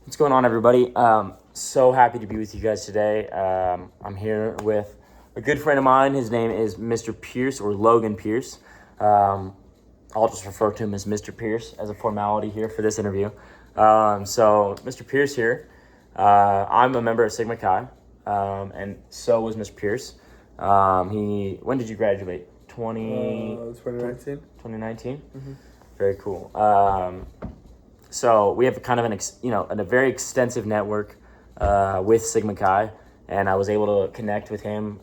What's going on, everybody? So happy to be with you guys today. I'm here with a good friend of mine. His name is Mr. Pierce, or Logan Pierce. I'll just refer to him as Mr. Pierce as a formality here for this interview. So Mr. Pierce here, I'm a member of Sigma Chi, and so was Mr. Pierce. When did you graduate? 2019. 2019? Mm-hmm. Very cool. So we have kind of a very extensive network with Sigma Chi, and I was able to connect with him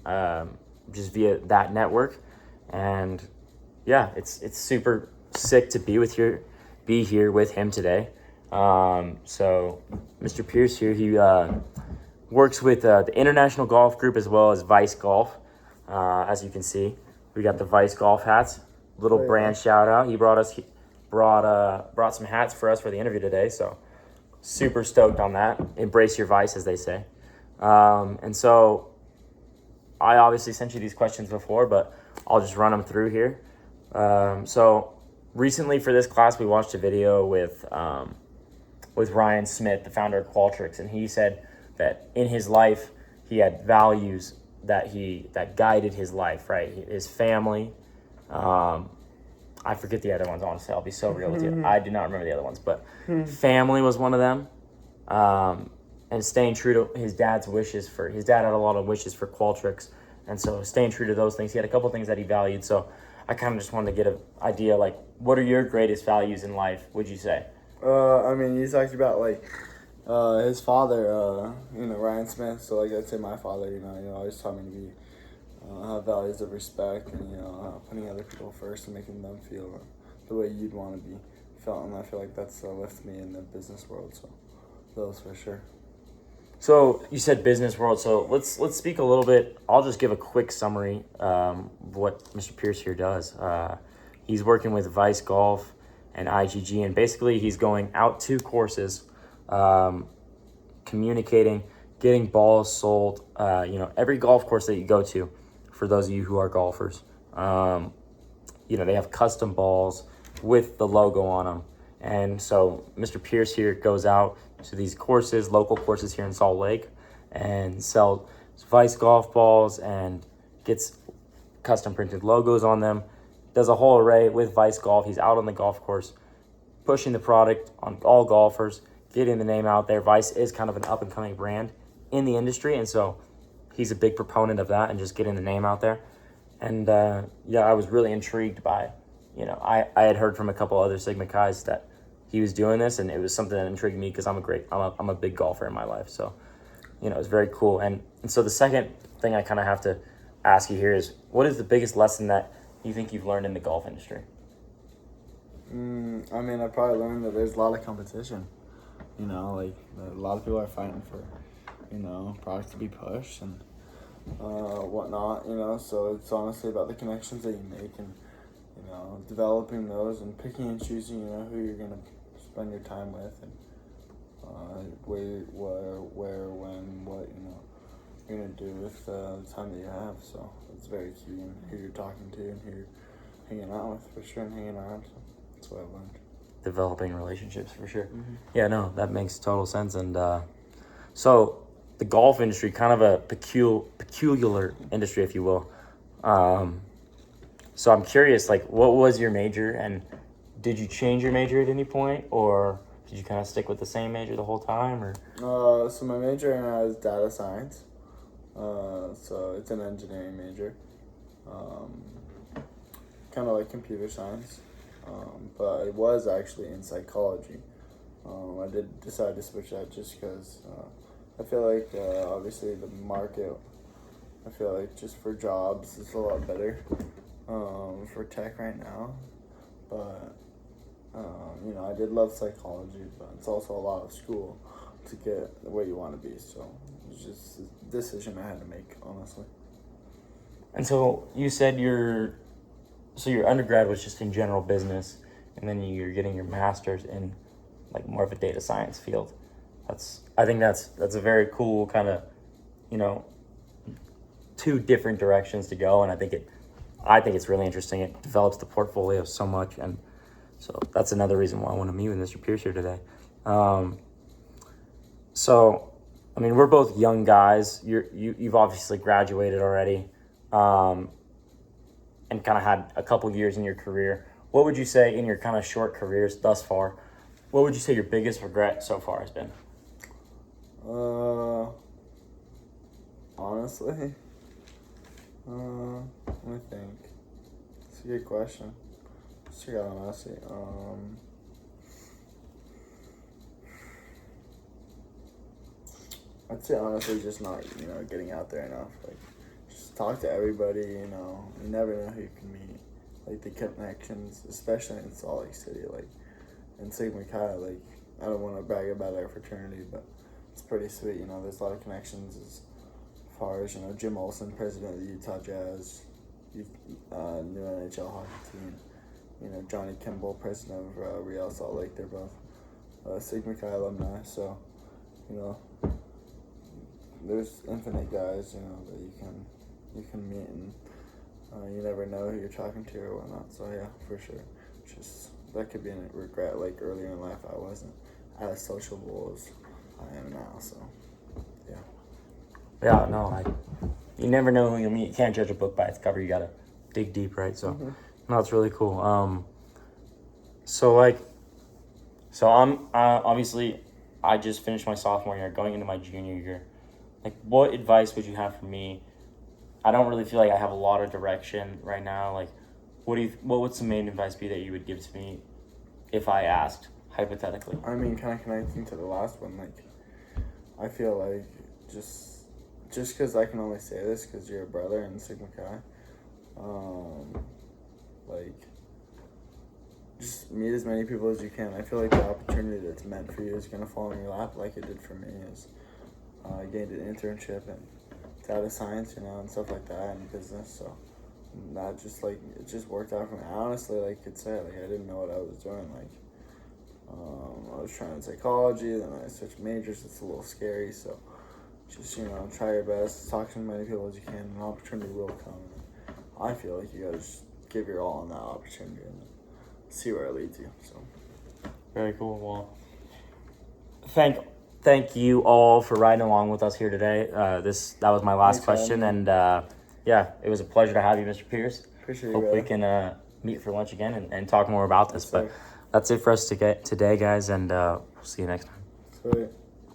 just via that network. And yeah, it's super sick to be here with him today. So Mr. Pierce here, he works with the International Golf Group as well as Vice Golf. As you can see, we got the Vice Golf hats. Little brand shout out. He brought some hats for us for the interview today. So super stoked on that. Embrace your vice, as they say. And so I obviously sent you these questions before, but I'll just run them through here. So recently for this class, we watched a video with Ryan Smith, the founder of Qualtrics, and he said that in his life he had values that guided his life, right? His family. I forget the other ones, honestly. I'll be so real with you. I do not remember the other ones, but family was one of them. And staying true to his dad's wishes his dad had a lot of wishes for Qualtrics. And so staying true to those things, he had a couple things that he valued. So I kind of just wanted to get an idea, like, what are your greatest values in life, would you say? You talked about his father, Ryan Smith. So I'd say my father, always taught me to be have values of respect and putting other people first and making them feel the way you'd want to be felt. And I feel like that's lifted me in the business world. So those for sure. So you said business world. So let's speak a little bit. I'll just give a quick summary of what Mr. Pierce here does. He's working with Vice Golf and IGG, and basically he's going out to courses, communicating, getting balls sold. Every golf course that you go to, for those of you who are golfers, they have custom balls with the logo on them. And so Mr. Pierce here goes out to these courses, local courses here in Salt Lake, and sells Vice golf balls and gets custom printed logos on them. Does a whole array with Vice Golf. He's out on the golf course, pushing the product on all golfers, getting the name out there. Vice is kind of an up-and-coming brand in the industry, and so he's a big proponent of that and just getting the name out there. And I was really intrigued by, I had heard from a couple other Sigma Chi's that he was doing this, and it was something that intrigued me because I'm a big golfer in my life. So, it's very cool. And so the second thing I kind of have to ask you here is, what is the biggest lesson that you think you've learned in the golf industry? I probably learned that there's a lot of competition. A lot of people are fighting for, products to be pushed and whatnot, so it's honestly about the connections that you make and, developing those and picking and choosing, who you're going to spend your time with and where, when, what, you're going to do with the time that you have. So it's very key in who you're talking to and who you're hanging out with, for sure, and hanging around. So that's what I've learned. Developing relationships, for sure. Mm-hmm. Yeah, no, that makes total sense. And so the golf industry, kind of a peculiar industry, if you will. So I'm curious, what was your major, and did you change your major at any point, or did you kind of stick with the same major the whole time, or? So my major right now is data science. So it's an engineering major. Kind of like computer science. But it was actually in psychology. I did decide to switch that just because I feel like obviously the market, I feel like just for jobs it's a lot better for tech right now. But I did love psychology, but it's also a lot of school to get where you want to be. So it's just a decision I had to make, honestly. And so you said your undergrad was just in general business, and then you're getting your master's in more of a data science field. I think that's a very cool kind of, two different directions to go, and I think it's really interesting. It develops the portfolio so much, and so that's another reason why I want to meet with Mr. Pierce here today. So, I mean, we're both young guys. You've obviously graduated already, and kind of had a couple years in your career. What would you say in your kind of short careers thus far? What would you say your biggest regret so far has been? Honestly, let me think. It's a good question. Just got honestly. I'd say honestly, just not getting out there enough. Like, just talk to everybody. You never know who you can meet. Like the connections, especially in Salt Lake City. Like in Sigma Chi. Like I don't want to brag about our fraternity, but it's pretty sweet. There's a lot of connections as far as Jim Olson, president of the Utah Jazz, new NHL hockey team. Johnny Kimball, president of Real Salt Lake. They're both Sigma Chi alumni. So there's infinite guys, that you can meet, and you never know who you're talking to or whatnot. So yeah, for sure. Just that could be a regret. Like earlier in life, I wasn't as sociable as I am now. So yeah. Yeah, no, you never know who you'll meet. You can't judge a book by its cover. You gotta dig deep, right? So, no, it's really cool. So I'm obviously I just finished my sophomore year, going into my junior year. Like, what advice would you have for me? I don't really feel like I have a lot of direction right now. Like, what would some main advice be that you would give to me if I asked, hypothetically? I mean, kind of connecting to the last one, like, I feel like just because I can only say this because you're a brother in Sigma Chi, like, just meet as many people as you can. I feel like the opportunity that's meant for you is going to fall in your lap like it did for me. I gained an internship in data science, and stuff like that, and business, so that just, like, it just worked out for me. I honestly, like, could say, like, I didn't know what I was doing, like, I was trying psychology, then I switched majors. It's a little scary, so just, try your best, talk to as many people as you can, an opportunity will come. I feel like you gotta just give your all on that opportunity and see where it leads you. So Very cool. Well, thank you all for riding along with us here today. That was my last question, and yeah, it was a pleasure to have you, Mr. Pierce. Appreciate you, Hope brother. we can meet for lunch again and talk more about this. Yes, but sir. that's it for us today, guys, and we'll see you next time. Sweet.